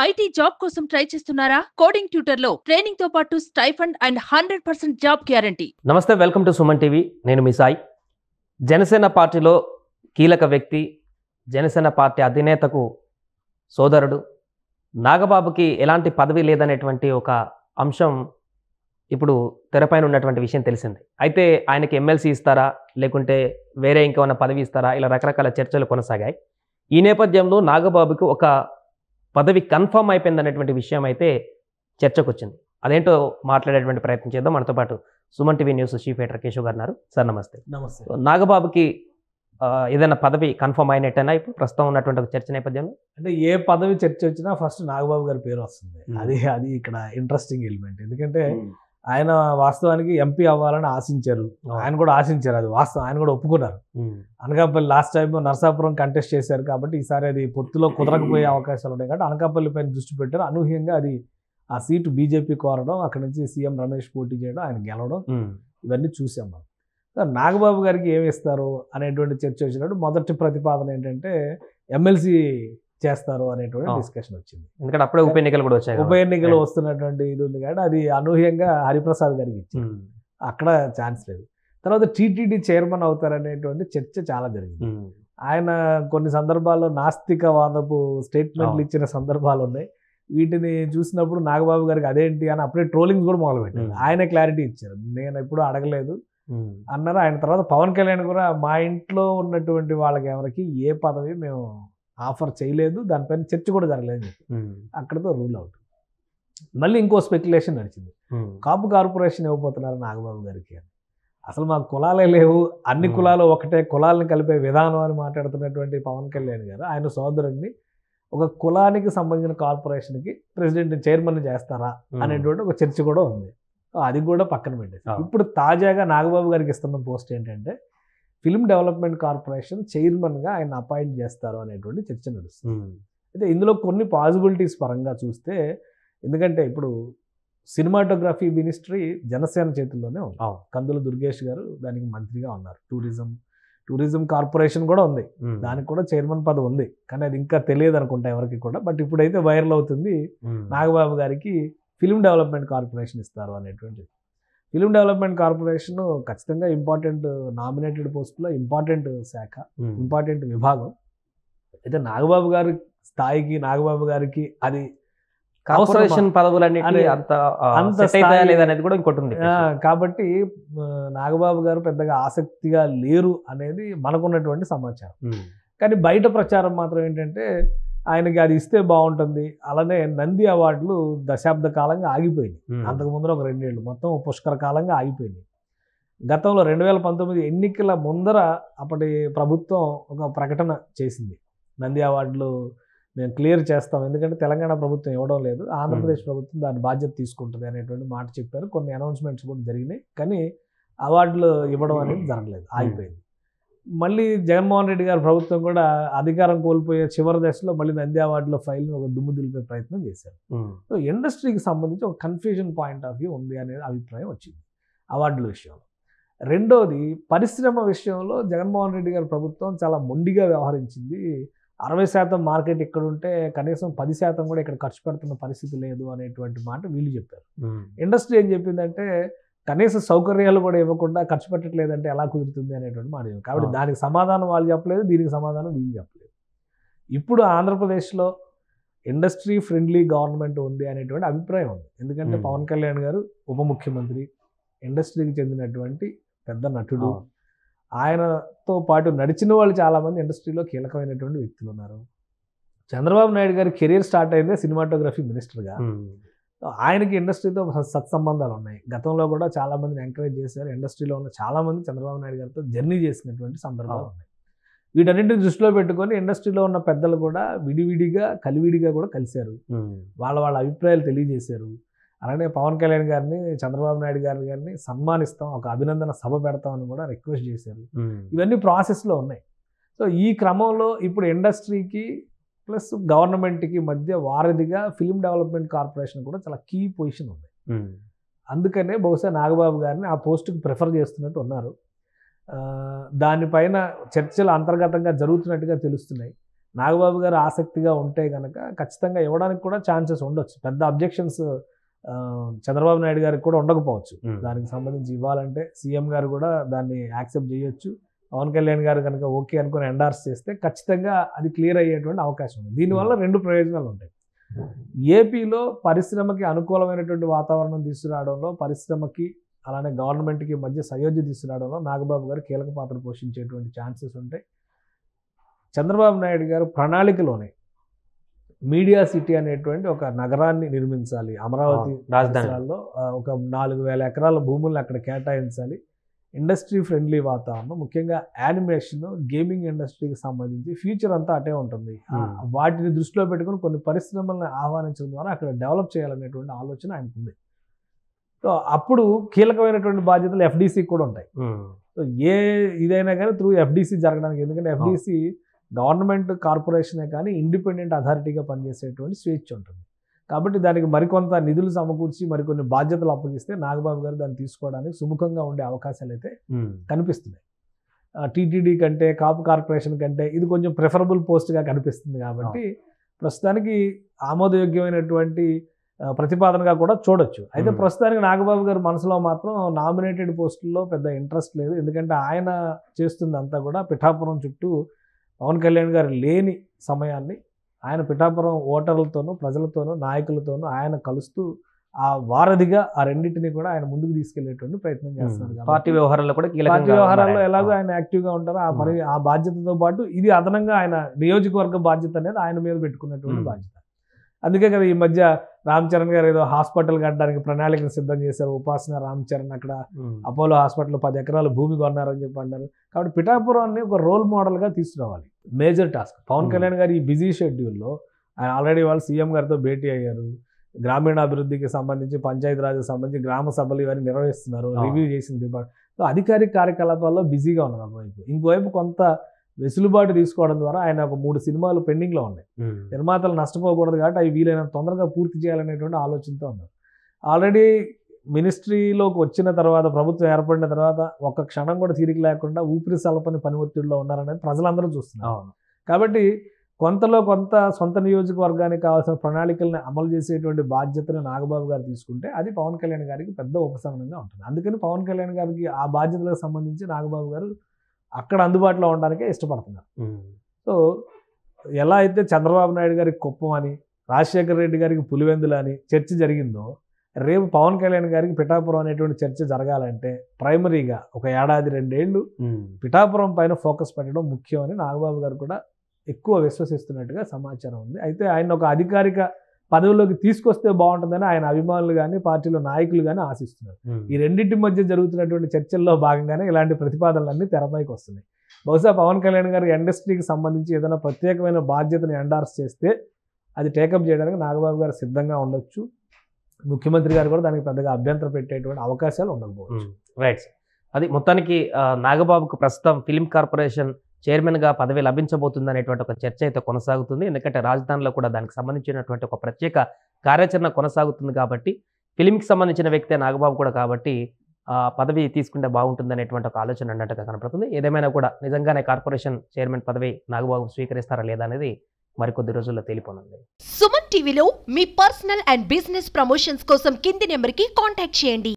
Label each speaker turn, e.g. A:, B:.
A: IT job కోసం try చేస్తున్నారా? Coding ట్యూటర్లో training తో పాటు స్టైఫండ్ అండ్ 100% జాబ్ గ్యారంటీ.
B: నమస్తే, వెల్కమ్ టు సుమన్ టీవీ. నేను మీ సాయి. జనసేన పార్టీలో కీలక వ్యక్తి, జనసేన పార్టీ అధినేతకు సోదరుడు నాగబాబుకి ఎలాంటి పదవి లేదనేటువంటి ఒక అంశం ఇప్పుడు తెరపైన ఉన్నటువంటి విషయం తెలిసింది. అయితే ఆయనకి ఎమ్మెల్సీ ఇస్తారా, లేకుంటే వేరే ఇంకేమైనా పదవి ఇస్తారా, ఇలా రకరకాల చర్చలు కొనసాగాయి. ఈ నేపథ్యంలో నాగబాబుకి ఒక పదవి కన్ఫర్మ్ అయిపోయిందనేటువంటి విషయం అయితే చర్చకు వచ్చింది. అదేంటో మాట్లాడేటువంటి ప్రయత్నం చేద్దాం. మనతో పాటు Suman TV news chief editor Keshav గారు ఉన్నారు. సార్ నమస్తే.
C: నమస్తే.
B: నాగబాబుకి ఏదైనా పదవి కన్ఫర్మ్ అయినట్టేనా ఇప్పుడు ప్రస్తుతం ఉన్నటువంటి ఒక చర్చ నేపథ్యంలో?
C: అంటే ఏ పదవి చర్చ వచ్చినా ఫస్ట్ నాగబాబు గారి పేరు వస్తుంది. అది ఇక్కడ ఇంట్రెస్టింగ్ ఎలిమెంట్. ఎందుకంటే ఆయన వాస్తవానికి ఎంపీ అవ్వాలని ఆశించారు. ఆయన కూడా ఆశించారు, అది వాస్తవం. ఆయన కూడా ఒప్పుకున్నారు. Anakapalli last time Narasapuram contest చేశారు కాబట్టి ఈసారి అది పొత్తులో కుదరకపోయే అవకాశాలు ఉన్నాయి కాబట్టి అనకాపల్లి పైన దృష్టి పెట్టారు. అనూహ్యంగా అది ఆ సీటు బీజేపీ కోరడం, అక్కడి నుంచి సీఎం రమేష్ పోటీ చేయడం, ఆయన గెలవడం, ఇవన్నీ చూసాం మనం. నాగబాబు గారికి ఏమి ఇస్తారు అనేటువంటి చర్చ వచ్చినప్పుడు మొదటి ప్రతిపాదన ఏంటంటే ఎమ్మెల్సీ చేస్తారు అనేటువంటి డిస్కషన్ వచ్చింది.
B: ఎందుకంటే అప్పుడే ఉప ఎన్నికలు కూడా వచ్చాయి.
C: ఉప ఎన్నికలు వస్తున్నటువంటి ఇది ఉంది కాబట్టి అది అనూహ్యంగా హరిప్రసాద్ గారికి ఇచ్చింది. అక్కడ ఛాన్స్ లేదు. తర్వాత టీటీడీ చైర్మన్ అవుతారనేటువంటి చర్చ చాలా జరిగింది. ఆయన కొన్ని సందర్భాల్లో నాస్తికవాదపు స్టేట్మెంట్లు ఇచ్చిన సందర్భాలు ఉన్నాయి. వీటిని చూసినప్పుడు నాగబాబు గారికి అదేంటి అని అప్పుడే ట్రోలింగ్స్ కూడా మొదలుపెట్టారు. ఆయన క్లారిటీ ఇచ్చారు, నేను ఎప్పుడూ అడగలేదు అన్నారు. ఆయన తర్వాత పవన్ కళ్యాణ్ కూడా మా ఇంట్లో ఉన్నటువంటి వాళ్ళకి ఎవరికి ఏ పదవి మేము ఆఫర్ చేయలేదు, దానిపైన చర్చ కూడా జరగలేదు, అక్కడతో రూల్ అవుట్. మళ్ళీ ఇంకో స్పెక్యులేషన్ నడిచింది, కాపు కార్పొరేషన్ ఇవ్వబోతున్నారు నాగబాబు గారికి అని. అసలు మాకు కులాలే లేవు, అన్ని కులాలు ఒకటే, కులాలను కలిపే విధానం అని మాట్లాడుతున్నటువంటి పవన్ కళ్యాణ్ గారు ఆయన సోదరుడిని ఒక కులానికి సంబంధించిన కార్పొరేషన్కి ప్రెసిడెంట్ చైర్మన్ చేస్తారా అనేటువంటి ఒక చర్చ కూడా ఉంది. అది కూడా పక్కన పెట్టేసి ఇప్పుడు తాజాగా నాగబాబు గారికి ఇస్తున్న పోస్ట్ ఏంటంటే ఫిల్మ్ డెవలప్మెంట్ కార్పొరేషన్ చైర్మన్గా ఆయన అపాయింట్ చేస్తారు అనేటువంటి చర్చ నడుస్తుంది. అయితే ఇందులో కొన్ని పాసిబిలిటీస్ పరంగా చూస్తే, ఎందుకంటే ఇప్పుడు సినిమాటోగ్రఫీ మినిస్ట్రీ జనసేన చేతుల్లోనే ఉంది. కందుల దుర్గేష్ గారు దానికి మంత్రిగా ఉన్నారు. టూరిజం కార్పొరేషన్ కూడా ఉంది, దానికి కూడా చైర్మన్ పదవి ఉంది. కానీ అది ఇంకా తెలియదు అనుకుంటా ఎవరికి కూడా. బట్ ఇప్పుడైతే వైరల్ అవుతుంది, నాగబాబు గారికి ఫిల్మ్ డెవలప్మెంట్ కార్పొరేషన్ ఇస్తారు అనేటువంటి. ఫిల్మ్ డెవలప్మెంట్ కార్పొరేషన్ ఖచ్చితంగా ఇంపార్టెంట్ నామినేటెడ్ పోస్టులో ఇంపార్టెంట్ శాఖ, ఇంపార్టెంట్ విభాగం. అయితే నాగబాబు గారి స్థాయికి, నాగబాబు గారికి అది
B: కార్పొరేషన్ పదవులన్నిటి అంత లేదనేది కూడా ఇంకోటి ఉంది.
C: కాబట్టి నాగబాబు గారు పెద్దగా ఆసక్తిగా లేరు అనేది మనకున్నటువంటి సమాచారం. కానీ బయట ప్రచారం మాత్రం ఏంటంటే ఆయనకి అది ఇస్తే బాగుంటుంది. అలానే నంది అవార్డులు దశాబ్ద కాలంగా ఆగిపోయింది. అంతకు ముందర ఒక 2 ఏళ్ళు మొత్తం పుష్కర కాలంగా ఆగిపోయింది. గతంలో 2019 ఎన్నికల ముందర అప్పటి ప్రభుత్వం ఒక ప్రకటన చేసింది, నంది అవార్డులు మేము క్లియర్ చేస్తాం, ఎందుకంటే తెలంగాణ ప్రభుత్వం ఇవ్వడం లేదు, ఆంధ్రప్రదేశ్ ప్రభుత్వం దాని బాధ్యత తీసుకుంటుంది అనేటువంటి మాట చెప్పారు. కొన్ని అనౌన్స్మెంట్స్ కూడా జరిగినాయి, కానీ అవార్డులు ఇవ్వడం అనేది జరగలేదు, ఆగిపోయింది. మళ్ళీ జగన్మోహన్ రెడ్డి గారి ప్రభుత్వం కూడా అధికారం కోల్పోయే చివరి దశలో మళ్ళీ నంది అవార్డులో ఫైల్ని ఒక దుమ్ము దులిపే ప్రయత్నం చేశారు. సో ఇండస్ట్రీకి సంబంధించి ఒక కన్ఫ్యూజన్ పాయింట్ ఆఫ్ వ్యూ ఉంది అనేది అభిప్రాయం వచ్చింది అవార్డుల విషయంలో. రెండోది, పరిశ్రమ విషయంలో జగన్మోహన్ రెడ్డి గారి ప్రభుత్వం చాలా మొండిగా వ్యవహరించింది. 60% మార్కెట్ ఇక్కడ ఉంటే కనీసం 10% కూడా ఇక్కడ ఖర్చు పెడుతున్న పరిస్థితి లేదు అనేటువంటి మాట వీళ్ళు చెప్పారు. ఇండస్ట్రీ ఏం చెప్పిందంటే కనీస సౌకర్యాలు కూడా ఇవ్వకుండా ఖర్చు పెట్టట్లేదంటే ఎలా కుదురుతుంది అనేటువంటి మాట చెప్పారు. కాబట్టి దానికి సమాధానం వాళ్ళు చెప్పలేదు, దీనికి సమాధానం వీళ్ళు చెప్పలేదు. ఇప్పుడు ఆంధ్రప్రదేశ్లో ఇండస్ట్రీ ఫ్రెండ్లీ గవర్నమెంట్ ఉంది అనేటువంటి అభిప్రాయం ఉంది. ఎందుకంటే పవన్ కళ్యాణ్ గారు ఉప ముఖ్యమంత్రి, ఇండస్ట్రీకి చెందినటువంటి పెద్ద నటుడు. ఆయనతో పాటు నడిచిన వాళ్ళు చాలామంది ఇండస్ట్రీలో కీలకమైనటువంటి వ్యక్తులు ఉన్నారు. చంద్రబాబు నాయుడు గారి కెరీర్ స్టార్ట్ అయిందే సినిమాటోగ్రఫీ మినిస్టర్గా. ఆయనకి ఇండస్ట్రీతో సత్సంబంధాలు ఉన్నాయి. గతంలో కూడా చాలామందిని ఎంకరేజ్ చేశారు. ఇండస్ట్రీలో ఉన్న చాలామంది చంద్రబాబు నాయుడు గారితో జర్నీ చేసినటువంటి సందర్భాలు ఉన్నాయి. వీటన్నింటిని దృష్టిలో పెట్టుకొని ఇండస్ట్రీలో ఉన్న పెద్దలు కూడా విడివిడిగా కలివిడిగా కూడా కలిశారు, వాళ్ళ అభిప్రాయాలు తెలియజేశారు. అలానే పవన్ కళ్యాణ్ గారిని, చంద్రబాబు నాయుడు గారిని సన్మానిస్తాం, ఒక అభినందన సభ పెడతామని కూడా రిక్వెస్ట్ చేశారు. ఇవన్నీ ప్రాసెస్లో ఉన్నాయి. సో ఈ క్రమంలో ఇప్పుడు ఇండస్ట్రీకి ప్లస్ గవర్నమెంట్కి మధ్య వారధిగా ఫిల్మ్ డెవలప్మెంట్ కార్పొరేషన్ కూడా చాలా కీ పొజిషన్ ఉంది. అందుకనే బహుశా నాగబాబు గారిని ఆ పోస్టుకి ప్రిఫర్ చేస్తున్నట్టు ఉన్నారు. దానిపైన చర్చలు అంతర్గతంగా జరుగుతున్నట్టుగా తెలుస్తున్నాయి. నాగబాబు గారు ఆసక్తిగా ఉంటే కనుక ఖచ్చితంగా ఇవ్వడానికి కూడా ఛాన్సెస్ ఉండొచ్చు. పెద్ద అబ్జెక్షన్స్ చంద్రబాబు నాయుడు గారికి కూడా ఉండకపోవచ్చు. దానికి సంబంధించి ఇవ్వాలంటే సీఎం గారు కూడా దాన్ని యాక్సెప్ట్ చేయొచ్చు. పవన్ కళ్యాణ్ గారు కనుక ఓకే అనుకుని ఎండార్స్ చేస్తే ఖచ్చితంగా అది క్లియర్ అయ్యేటువంటి అవకాశం ఉంది. దీనివల్ల 2 ప్రయోజనాలు ఉంటాయి. ఏపీలో పరిశ్రమకి అనుకూలమైనటువంటి వాతావరణం తీసుకురావడంలో, పరిశ్రమకి అలానే గవర్నమెంట్కి మధ్య సయోధ్య తీసుకురావడంలో నాగబాబు గారు కీలక పాత్ర పోషించేటువంటి ఛాన్సెస్ ఉంటాయి. చంద్రబాబు నాయుడు గారు ప్రణాళికలోనే మీడియా సిటీ అనేటువంటి ఒక నగరాన్ని నిర్మించాలి. అమరావతి రాజధానిలో ఒక 4,000 ఎకరాల భూములను అక్కడ కేటాయించాలి. ఇండస్ట్రీ ఫ్రెండ్లీ వాతావరణం, ముఖ్యంగా యానిమేషన్, గేమింగ్ ఇండస్ట్రీకి సంబంధించి ఫ్యూచర్ అంతా అటే ఉంటుంది. వాటిని దృష్టిలో పెట్టుకుని కొన్ని పరిశ్రమలను ఆహ్వానించడం ద్వారా అక్కడ డెవలప్ చేయాలనేటువంటి ఆలోచన ఆయనకు ఉంది. సో అప్పుడు కీలకమైనటువంటి బాధ్యతలు ఎఫ్డీసీకి కూడా ఉంటాయి. సో ఇదైనా కానీ త్రూ ఎఫ్డీసీ జరగడానికి, ఎందుకంటే ఎఫ్డీసీ గవర్నమెంట్ కార్పొరేషనే కానీ ఇండిపెండెంట్ అథారిటీగా పనిచేసేటువంటి స్వేచ్ఛ ఉంటుంది. కాబట్టి దానికి మరికొంత నిధులు సమకూర్చి మరికొన్ని బాధ్యతలు అప్పగిస్తే నాగబాబు గారు దాన్ని తీసుకోవడానికి సుముఖంగా ఉండే అవకాశాలు అయితే కనిపిస్తున్నాయి. టీటీడీ కంటే, కాపు కార్పొరేషన్ కంటే ఇది కొంచెం ప్రిఫరబుల్ పోస్ట్గా కనిపిస్తుంది. కాబట్టి ప్రస్తుతానికి ఆమోదయోగ్యమైనటువంటి ప్రతిపాదనగా కూడా చూడొచ్చు. అయితే ప్రస్తుతానికి నాగబాబు గారు మనసులో మాత్రం నామినేటెడ్ పోస్టుల్లో పెద్ద ఇంట్రెస్ట్ లేదు. ఎందుకంటే ఆయన చేస్తుంది అంతా కూడా పిఠాపురం చుట్టూ పవన్ కళ్యాణ్ గారు లేని సమయాన్ని ఆయన పిఠాపురం ఓటర్లతోనూ, ప్రజలతోనూ, నాయకులతోనూ ఆయన కలుస్తూ ఆ వారధిగా ఆ రెండింటిని కూడా ఆయన ముందుకు తీసుకెళ్లేటువంటి ప్రయత్నం చేస్తున్నారు.
B: పార్టీ వ్యవహారాల్లో కూడా
C: పార్టీ వ్యవహారాల్లో ఎలాగో ఆయన యాక్టివ్గా ఉంటారో ఆ బాధ్యతతో పాటు ఇది అదనంగా ఆయన నియోజకవర్గ బాధ్యత అనేది ఆయన మీద పెట్టుకున్నటువంటి బాధ్యత. అందుకే కదా ఈ మధ్య రామ్ చరణ్ గారు ఏదో హాస్పిటల్ కట్టడానికి ప్రణాళికను సిద్ధం చేశారు. ఉపాసన రామ్ చరణ్ అక్కడ అపోలో హాస్పిటల్ 10 ఎకరాల భూమి కొన్నారని చెప్పి అన్నారు. కాబట్టి పిఠాపురాన్ని ఒక రోల్ మోడల్గా తీసుకురావాలి. Major task. పవన్ కళ్యాణ్ గారు ఈ బిజీ షెడ్యూల్లో ఆయన ఆల్రెడీ వాళ్ళు సీఎం గారితో భేటీ అయ్యారు. గ్రామీణాభివృద్ధికి సంబంధించి, పంచాయతీరాజ్కి సంబంధించి గ్రామ సభలు ఇవన్నీ నిర్వహిస్తున్నారు. రివ్యూ చేసింది. సో అధికారిక కార్యకలాపాల్లో బిజీగా ఉన్నారు ఒకవైపు. ఇంకోవైపు కొంత వెసులుబాటు తీసుకోవడం ద్వారా ఆయన ఒక 3 సినిమాలు పెండింగ్లో ఉన్నాయి. నిర్మాతలు నష్టపోకూడదు కాబట్టి అవి వీలైనంత తొందరగా పూర్తి చేయాలనేటువంటి ఆలోచనతో ఉన్నారు. ఆల్రెడీ మినిస్ట్రీలోకి వచ్చిన తర్వాత, ప్రభుత్వం ఏర్పడిన తర్వాత ఒక్క క్షణం కూడా తీరిక లేకుండా ఊపిరి సలపని పని ఒత్తిడిలో ఉన్నారనేది ప్రజలందరూ చూస్తున్నారు. కాబట్టి కొంతలో కొంత సొంత నియోజకవర్గానికి కావాల్సిన ప్రణాళికల్ని అమలు చేసేటువంటి బాధ్యతను నాగబాబు గారు తీసుకుంటే అది పవన్ కళ్యాణ్ గారికి పెద్ద ఉపశమనంగా ఉంటుంది. అందుకని పవన్ కళ్యాణ్ గారికి ఆ బాధ్యతలకు సంబంధించి నాగబాబు గారు అక్కడ అందుబాటులో ఉండడానికే ఇష్టపడుతున్నారు. సో ఎలా అయితే చంద్రబాబు నాయుడు గారికి కుప్పం అని, రాజశేఖర రెడ్డి గారికి పులివెందులు అని చర్చ జరిగిందో, రేపు పవన్ కళ్యాణ్ గారికి పిఠాపురం అనేటువంటి చర్చ జరగాలంటే ప్రైమరీగా ఒక 1-2 ఏళ్ళు పిఠాపురం పైన ఫోకస్ పెట్టడం ముఖ్యమని నాగబాబు గారు కూడా ఎక్కువ విశ్వసిస్తున్నట్టుగా సమాచారం ఉంది. అయితే ఆయన ఒక అధికారిక పదవిలోకి తీసుకొస్తే బాగుంటుందని ఆయన అభిమానులు కానీ, పార్టీలో నాయకులు కానీ ఆశిస్తున్నారు. ఈ రెండింటి మధ్య జరుగుతున్నటువంటి చర్చల్లో భాగంగానే ఇలాంటి ప్రతిపాదనలన్నీ తెరపైకి వస్తున్నాయి. బహుశా పవన్ కళ్యాణ్ గారు ఇండస్ట్రీకి సంబంధించి ఏదైనా ప్రత్యేకమైన బాధ్యతను ఎండార్స్ చేస్తే అది టేకప్ చేయడానికి నాగబాబు గారు సిద్ధంగా ఉండొచ్చు. ముఖ్యమంత్రి గారు కూడా దానికి పెద్దగా అభ్యంతరం పెట్టేటువంటి అవకాశాలు ఉండకపోవచ్చు.
B: రైట్. అది మొత్తానికి నాగబాబుకు ప్రస్తుతం ఫిల్మ్ కార్పొరేషన్ చైర్మన్గా పదవి లభించబోతుంది అనేటువంటి ఒక చర్చ అయితే కొనసాగుతుంది. ఎందుకంటే రాజధానిలో కూడా దానికి సంబంధించినటువంటి ఒక ప్రత్యేక కార్యాచరణ కొనసాగుతుంది. కాబట్టి ఫిలింకి సంబంధించిన వ్యక్తే నాగబాబు కూడా, కాబట్టి పదవి తీసుకుంటే బాగుంటుంది అనేటువంటి ఒక ఆలోచన అన్నట్టుగా కనపడుతుంది. ఏదేమైనా కూడా నిజంగానే కార్పొరేషన్ చైర్మన్ పదవి నాగబాబు స్వీకరిస్తారా లేదా అనేది మరికొద్ది రోజుల్లో తేలిపోనుంది.
D: సుమన్ టీవీలో మీ పర్సనల్ అండ్ బిజినెస్ ప్రమోషన్స్ కోసం కింది నెంబర్కి కాంటాక్ట్ చేయండి.